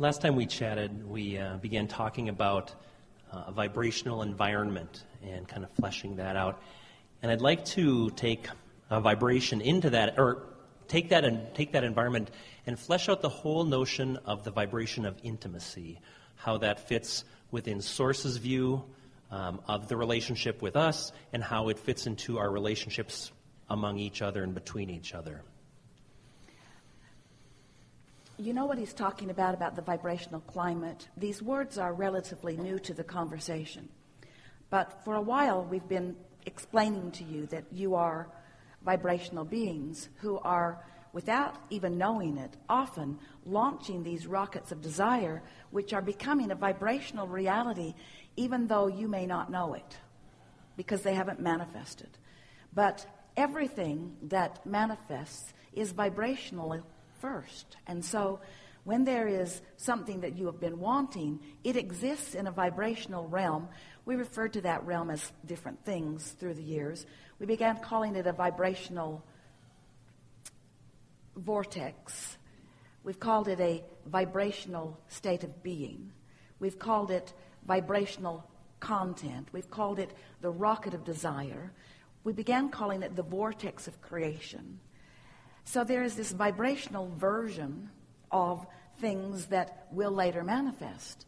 Last time we chatted, we began talking about a vibrational environment and kind of fleshing that out. And I'd like to take a vibration into that, or take that environment and flesh out the whole notion of the vibration of intimacy, how that fits within Source's view of the relationship with us, and how it fits into our relationships among each other and between each other. You know what he's talking about the vibrational climate? These words are relatively new to the conversation. But for a while, we've been explaining to you that you are vibrational beings who are, without even knowing it, often launching these rockets of desire, which are becoming a vibrational reality, even though you may not know it, because they haven't manifested. But everything that manifests is vibrational first. And so when there is something that you have been wanting, it exists in a vibrational realm. We referred to that realm as different things through the years. We began calling it a vibrational vortex. We've called it a vibrational state of being. We've called it vibrational content. We've called it the rocket of desire. We began calling it the vortex of creation. So there is this vibrational version of things that will later manifest.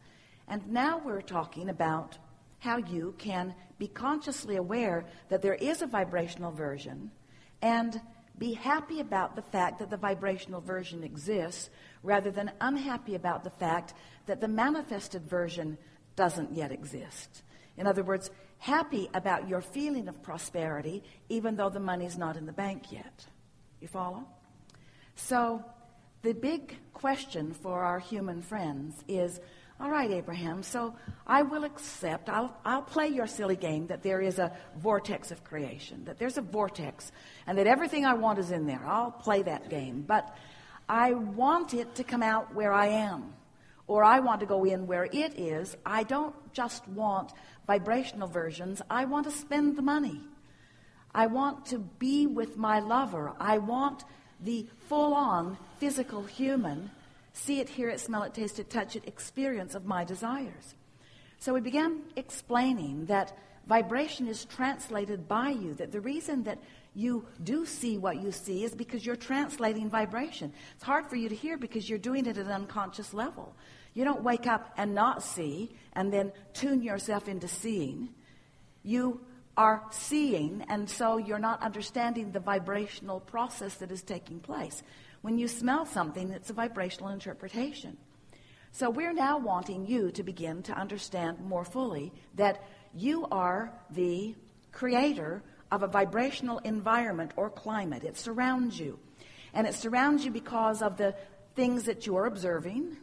And now we're talking about how you can be consciously aware that there is a vibrational version and be happy about the fact that the vibrational version exists, rather than unhappy about the fact that the manifested version doesn't yet exist. In other words, happy about your feeling of prosperity even though the money's not in the bank yet. You follow? So the big question for our human friends is, all right, Abraham, so I will accept, I'll play your silly game that there is a vortex of creation, that there's a vortex, and that everything I want is in there. I'll play that game. But I want it to come out where I am, or I want to go in where it is. I don't just want vibrational versions. I want to spend the money. I want to be with my lover. I want the full-on physical human, see it, hear it, smell it, taste it, touch it, experience of my desires. So we began explaining that vibration is translated by you, that the reason that you do see what you see is because you're translating vibration. It's hard for you to hear because you're doing it at an unconscious level. You don't wake up and not see and then tune yourself into seeing. You are seeing, and so you're not understanding the vibrational process that is taking place. When you smell something, it's a vibrational interpretation. So we're now wanting you to begin to understand more fully that you are the creator of a vibrational environment or climate. It surrounds you. And it surrounds you because of the things that you are observing,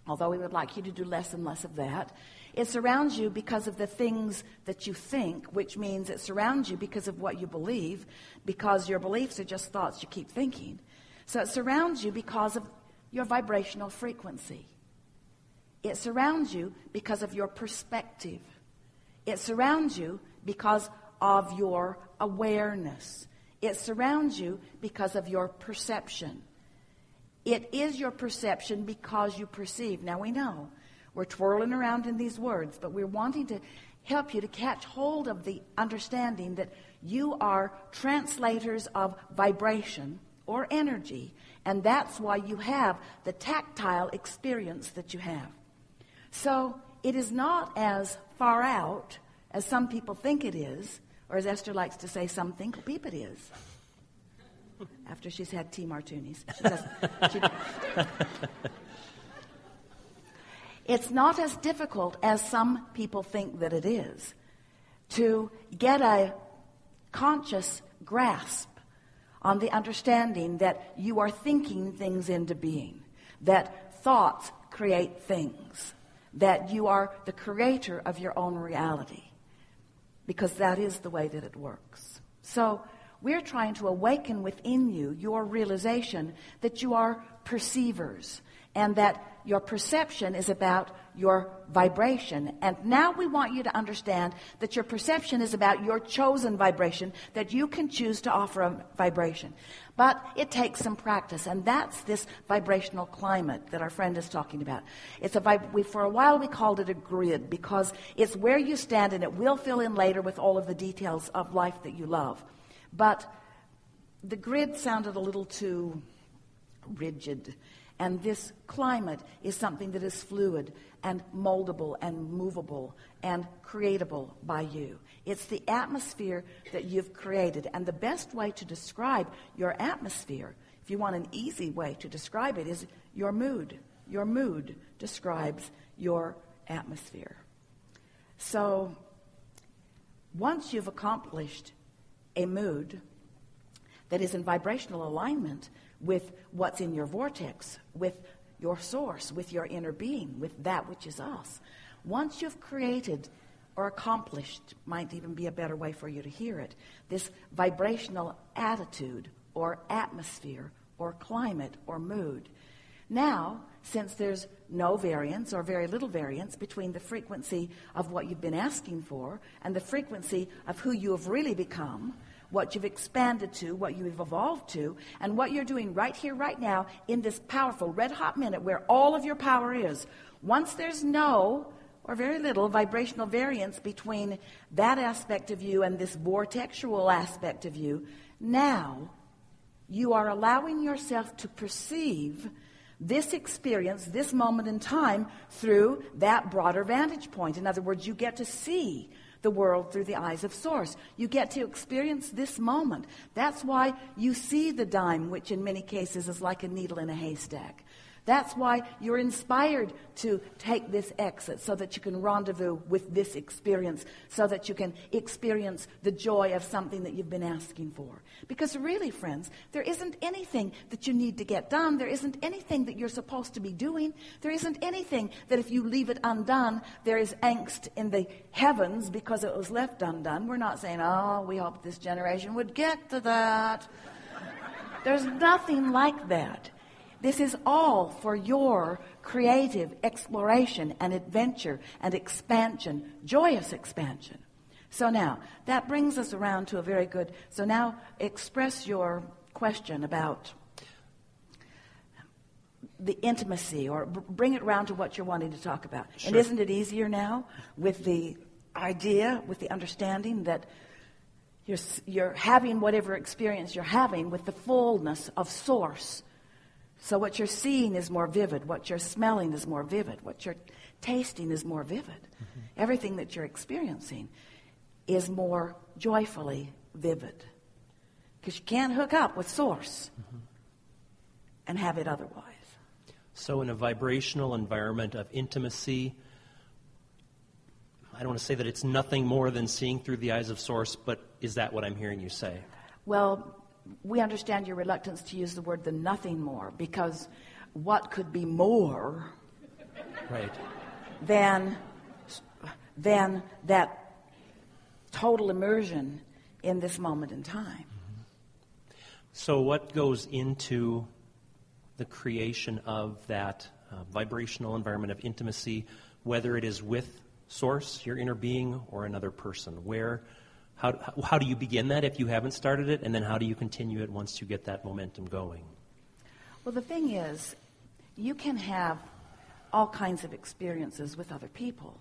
although we would like you to do less and less of that. It surrounds you because of the things that you think, which means it surrounds you because of what you believe, because your beliefs are just thoughts you keep thinking. So it surrounds you because of your vibrational frequency. It surrounds you because of your perspective. It surrounds you because of your awareness. It surrounds you because of your perception. It is your perception because you perceive. Now we know we're twirling around in these words, but we're wanting to help you to catch hold of the understanding that you are translators of vibration or energy, and that's why you have the tactile experience that you have. So it is not as far out as some people think it is, or as Esther likes to say, some think peep it is. After she's had tea martinis. It's not as difficult as some people think that it is to get a conscious grasp on the understanding that you are thinking things into being, that thoughts create things, that you are the creator of your own reality, because that is the way that it works. So we're trying to awaken within you your realization that you are perceivers, and that your perception is about your vibration. And now we want you to understand that your perception is about your chosen vibration, that you can choose to offer a vibration. But it takes some practice, and that's this vibrational climate that our friend is talking about. For a while we called it a grid, because it's where you stand, and it will fill in later with all of the details of life that you love. But the grid sounded a little too rigid. And this climate is something that is fluid and moldable and movable and creatable by you. It's the atmosphere that you've created. And the best way to describe your atmosphere, if you want an easy way to describe it, is your mood. Your mood describes your atmosphere. So once you've accomplished a mood that is in vibrational alignment with what's in your vortex, with your source, with your inner being, with that which is us. Once you've created or accomplished, might even be a better way for you to hear it, this vibrational attitude or atmosphere or climate or mood. Now, since there's no variance or very little variance between the frequency of what you've been asking for and the frequency of who you have really become, what you've expanded to, what you've evolved to, and what you're doing right here, right now, in this powerful, red-hot minute where all of your power is. Once there's no or very little vibrational variance between that aspect of you and this vortexual aspect of you, now you are allowing yourself to perceive this experience, this moment in time, through that broader vantage point. In other words, you get to see the world through the eyes of Source. You get to experience this moment. That's why you see the dime, which in many cases is like a needle in a haystack. That's why you're inspired to take this exit, so that you can rendezvous with this experience, so that you can experience the joy of something that you've been asking for. Because really, friends, there isn't anything that you need to get done. There isn't anything that you're supposed to be doing. There isn't anything that if you leave it undone, there is angst in the heavens because it was left undone. We're not saying, oh, we hope this generation would get to that. There's nothing like that. This is all for your creative exploration and adventure and expansion, joyous expansion. So now, that brings us around to a very good... So now, express your question about the intimacy, or bring it around to what you're wanting to talk about. Sure. And isn't it easier now with the idea, with the understanding that you're having whatever experience you're having with the fullness of Source? So what you're seeing is more vivid. What you're smelling is more vivid. What you're tasting is more vivid. Mm-hmm. Everything that you're experiencing is more joyfully vivid. Because you can't hook up with Source and have it otherwise. So in a vibrational environment of intimacy, I don't want to say that it's nothing more than seeing through the eyes of Source, but is that what I'm hearing you say? Well, we understand your reluctance to use the word "the nothing more," because what could be more right. than that total immersion in this moment in time? Mm-hmm. So what goes into the creation of that vibrational environment of intimacy, whether it is with Source, your inner being, or another person? How do you begin that if you haven't started it, and then how do you continue it once you get that momentum going? Well, the thing is, you can have all kinds of experiences with other people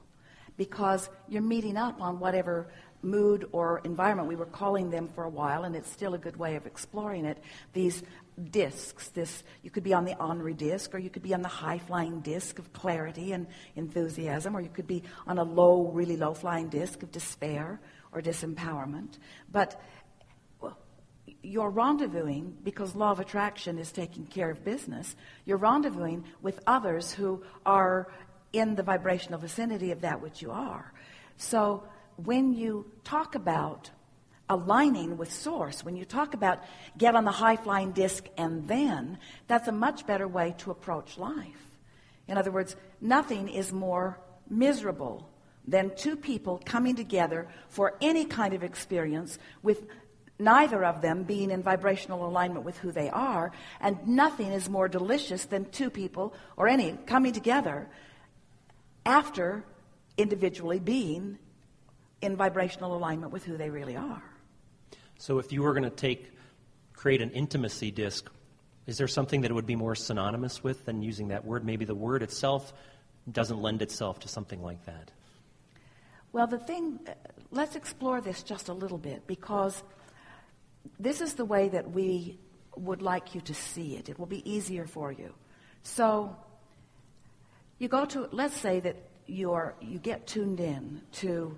because you're meeting up on whatever mood or environment. We were calling them for a while, and it's still a good way of exploring it. These discs, you could be on the Henri disc, or you could be on the high-flying disc of clarity and enthusiasm, or you could be on a really low-flying disc of despair or disempowerment. But you're rendezvousing, because law of attraction is taking care of business, you're rendezvousing with others who are in the vibrational vicinity of that which you are. So when you talk about aligning with Source, when you talk about get on the high-flying disc and then, that's a much better way to approach life. In other words, nothing is more miserable than two people coming together for any kind of experience with neither of them being in vibrational alignment with who they are, and nothing is more delicious than two people or any coming together after individually being in vibrational alignment with who they really are. So if you were going to create an intimacy disc, is there something that it would be more synonymous with than using that word? Maybe the word itself doesn't lend itself to something like that. Well, let's explore this just a little bit, because this is the way that we would like you to see it. It will be easier for you. So you go to, let's say that you get tuned in to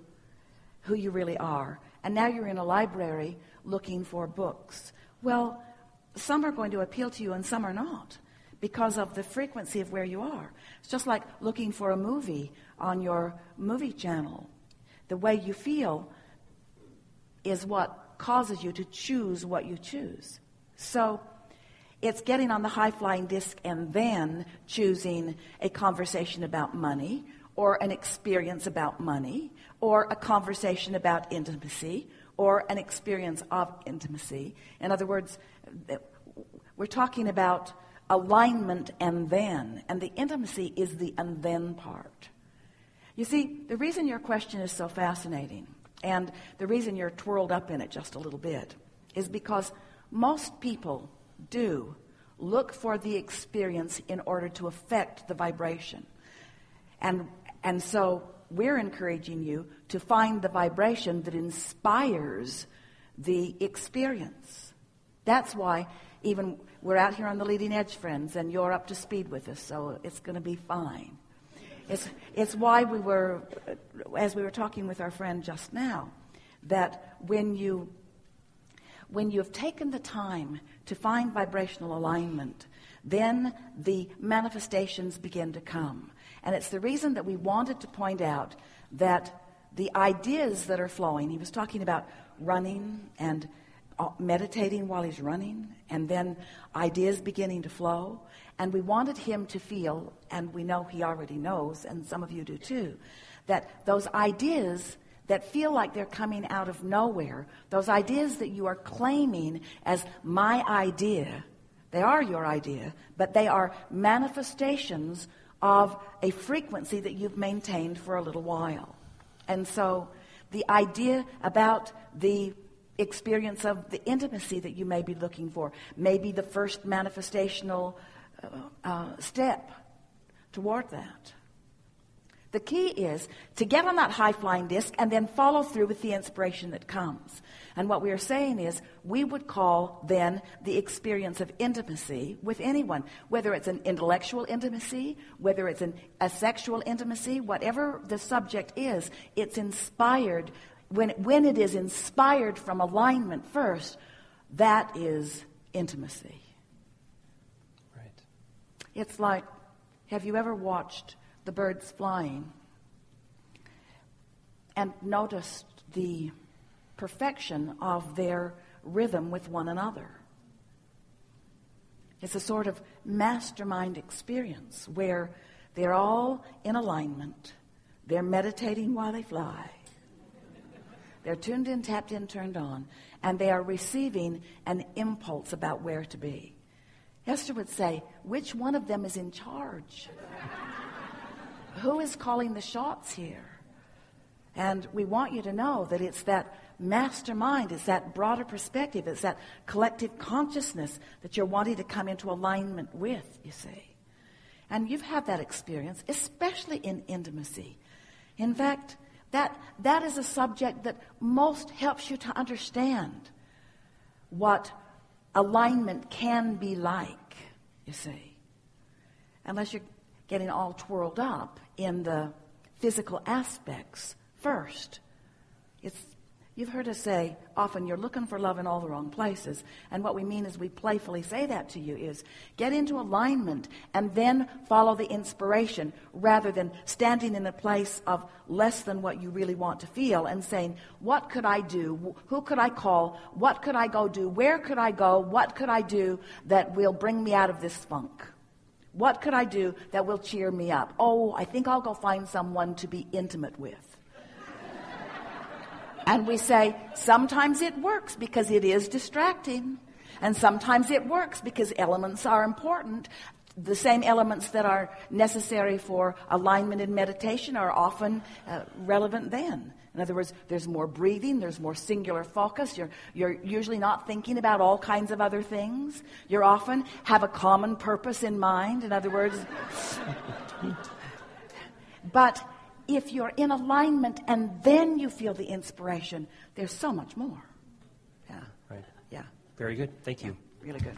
who you really are, and now you're in a library looking for books. Well, some are going to appeal to you and some are not, because of the frequency of where you are. It's just like looking for a movie on your movie channel. The way you feel is what causes you to choose what you choose. So it's getting on the high-flying disc and then choosing a conversation about money, or an experience about money, or a conversation about intimacy, or an experience of intimacy. In other words, we're talking about alignment and the intimacy is the and then part. You see, the reason your question is so fascinating, and the reason you're twirled up in it just a little bit, is because most people do look for the experience in order to affect the vibration. And so we're encouraging you to find the vibration that inspires the experience. That's why even we're out here on the leading edge, friends, and you're up to speed with us, so it's going to be fine. It's why as we were talking with our friend just now, that when you have taken the time to find vibrational alignment, then the manifestations begin to come. And it's the reason that we wanted to point out that the ideas that are flowing, he was talking about running and meditating while he's running, and then ideas beginning to flow. And we wanted him to feel, and we know he already knows, and some of you do too, that those ideas that feel like they're coming out of nowhere, those ideas that you are claiming as my idea, they are your idea, but they are manifestations of a frequency that you've maintained for a little while. And so the idea about the experience of the intimacy that you may be looking for may be the first manifestational step toward that. The key is to get on that high-flying disc and then follow through with the inspiration that comes. And what we are saying is we would call then the experience of intimacy with anyone, whether it's an intellectual intimacy, whether it's a sexual intimacy, whatever the subject is, it's inspired. When it is inspired from alignment first, that is intimacy. Right. It's like, have you ever watched the birds flying and noticed the perfection of their rhythm with one another? It's a sort of mastermind experience where they're all in alignment. They're meditating while they fly. They're tuned in, tapped in, turned on, and they are receiving an impulse about where to be. Esther would say, which one of them is in charge? Who is calling the shots here? And we want you to know that it's that mastermind, it's that broader perspective, it's that collective consciousness that you're wanting to come into alignment with, you see. And you've had that experience, especially in intimacy. In fact, that is a subject that most helps you to understand what alignment can be like, you see. Unless you're getting all twirled up in the physical aspects first. You've heard us say often, you're looking for love in all the wrong places. And what we mean is we playfully say that to you is get into alignment and then follow the inspiration, rather than standing in a place of less than what you really want to feel and saying, what could I do? Who could I call? What could I go do? Where could I go? What could I do that will bring me out of this funk? What could I do that will cheer me up? Oh, I think I'll go find someone to be intimate with. And we say, sometimes it works because it is distracting. And sometimes it works because elements are important. The same elements that are necessary for alignment in meditation are often relevant then. In other words, there's more breathing, there's more singular focus. You're usually not thinking about all kinds of other things. You often have a common purpose in mind. In other words, but if you're in alignment and then you feel the inspiration, there's so much more. Yeah. Right. Yeah. Very good. Thank you. Really good.